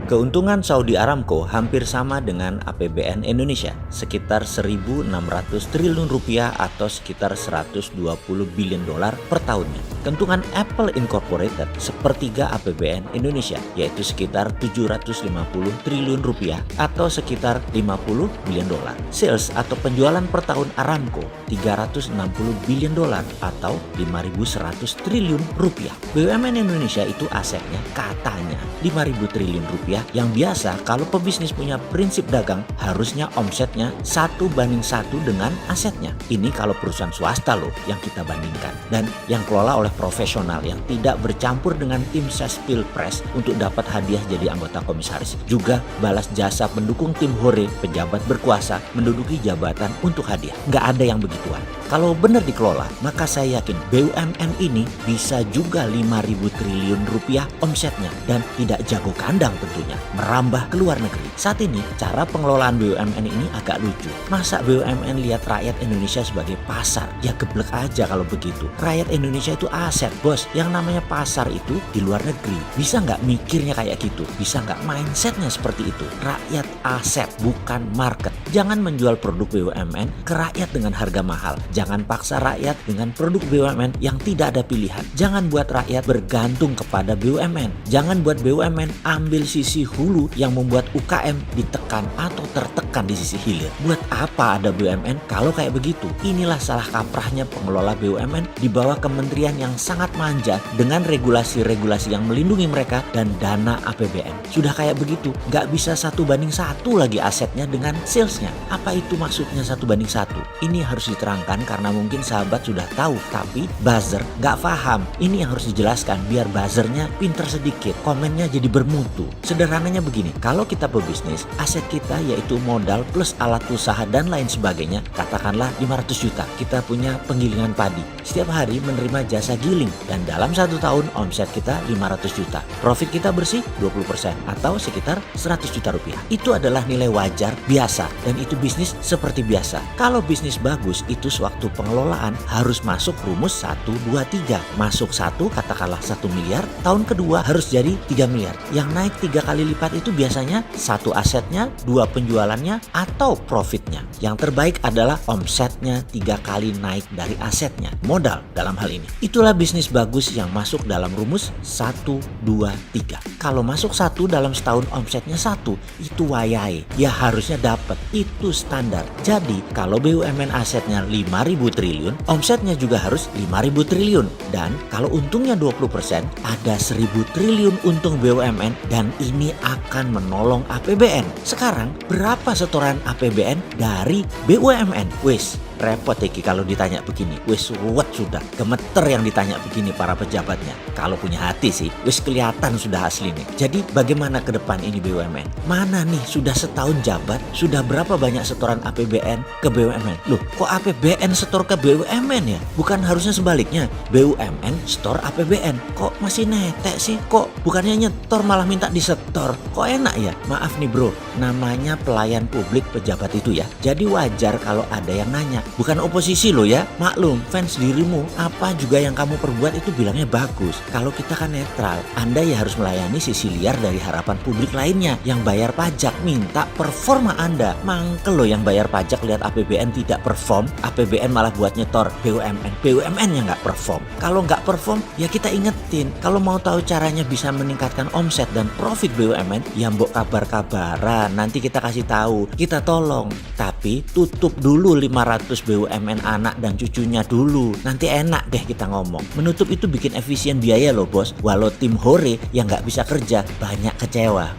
Keuntungan Saudi Aramco hampir sama dengan APBN Indonesia, sekitar 1.600 triliun rupiah atau sekitar 120 billion dolar per tahunnya. Keuntungan Apple Incorporated sepertiga APBN Indonesia, yaitu sekitar 750 triliun rupiah atau sekitar 50 billion dolar. Sales atau penjualan per tahun Aramco 360 billion dolar atau 5.100 triliun rupiah. BUMN Indonesia itu asetnya katanya 5.000 triliun rupiah, yang biasa kalau pebisnis punya prinsip dagang harusnya omsetnya 1:1 dengan asetnya. Ini kalau perusahaan swasta loh yang kita bandingkan, dan yang kelola oleh profesional yang tidak bercampur dengan tim ses pilpres untuk dapat hadiah jadi anggota komisaris. Juga balas jasa pendukung tim hore pejabat berkuasa menduduki jabatan untuk hadiah. Nggak ada yang begituan. Kalau benar dikelola, maka saya yakin BUMN ini bisa juga 5.000 triliun rupiah omsetnya dan tidak jago kandang tentunya, merambah ke luar negeri. Saat ini cara pengelolaan BUMN ini agak lucu. Masa BUMN lihat rakyat Indonesia sebagai pasar? Ya geblek aja kalau begitu. Rakyat Indonesia itu aset, bos. Yang namanya pasar itu di luar negeri. Bisa nggak mikirnya kayak gitu? Bisa nggak mindsetnya seperti itu? Rakyat aset, bukan market. Jangan menjual produk BUMN ke rakyat dengan harga mahal. Jangan paksa rakyat dengan produk BUMN yang tidak ada pilihan. Jangan buat rakyat bergantung kepada BUMN. Jangan buat BUMN ambil sisi hulu yang membuat UKM ditekan atau tertekan di sisi hilir. Buat apa ada BUMN kalau kayak begitu? Inilah salah kaprahnya pengelola BUMN di bawah kementerian yang sangat manja dengan regulasi-regulasi yang melindungi mereka dan dana APBN. Sudah kayak begitu, nggak bisa 1:1 lagi asetnya dengan salesnya. Apa itu maksudnya 1:1? Ini harus diterangkan karena mungkin sahabat sudah tahu, tapi buzzer nggak paham. Ini yang harus dijelaskan biar buzzernya pinter sedikit, komennya jadi bermutu. Sederhananya begini, kalau kita pebisnis, aset kita yaitu modal plus alat usaha dan lain sebagainya, katakanlah 500 juta. Kita punya penggilingan padi. Setiap hari menerima jasa giling dan dalam 1 tahun omset kita 500 juta. Profit kita bersih 20% atau sekitar 100 juta rupiah. Itu adalah nilai wajar biasa dan itu bisnis seperti biasa. Kalau bisnis bagus, itu sewaktu pengelolaan harus masuk rumus 1, 2, 3. Masuk 1 katakanlah 1 miliar, tahun kedua harus jadi 3 miliar. Yang naik 3 kali lipat itu biasanya 1 asetnya, 2 penjualannya atau profitnya. Yang terbaik adalah omsetnya 3 kali naik dari asetnya, modal dalam hal ini. Itulah bisnis bagus yang masuk dalam rumus 1, 2, 3. Kalau masuk 1 dalam setahun omsetnya 1, itu wayai. Ya harusnya dapat, itu standar. Jadi kalau BUMN asetnya 5.000 triliun, omsetnya juga harus 5.000 triliun. Dan kalau untungnya 20%, ada 1.000 triliun untung BUMN dan ini akan menolong APBN. Sekarang berapa setoran APBN dari BUMN? Wis repot Eki kalau ditanya begini. Wis ruwet sudah, gemeter yang ditanya begini para pejabatnya. Kalau punya hati sih, wis kelihatan sudah asli nih. Jadi bagaimana ke depan ini BUMN? Mana nih sudah setahun jabat, sudah berapa banyak setoran APBN ke BUMN? Loh, kok APBN setor ke BUMN ya? Bukan harusnya sebaliknya, BUMN setor APBN. Kok masih netek sih? Kok bukannya nyetor malah minta disetor? Kok enak ya? Maaf nih bro, namanya pelayan publik pejabat itu ya. Jadi wajar kalau ada yang nanya. Bukan oposisi loh ya, maklum fans dirimu apa juga yang kamu perbuat itu bilangnya bagus. Kalau kita kan netral, Anda ya harus melayani sisi liar dari harapan publik lainnya yang bayar pajak, minta performa Anda. Mangkel loh yang bayar pajak lihat APBN tidak perform, APBN malah buat nyetor BUMN, BUMN yang nggak perform. Kalau nggak perform ya kita ingetin, kalau mau tahu caranya bisa meningkatkan omset dan profit BUMN, ya mbok kabar-kabaran, nanti kita kasih tahu, kita tolong. Tapi tutup dulu 500 BUMN anak dan cucunya dulu. Nanti enak deh kita ngomong. Menutup itu bikin efisien biaya loh bos. Walau tim hore yang nggak bisa kerja banyak kecewa.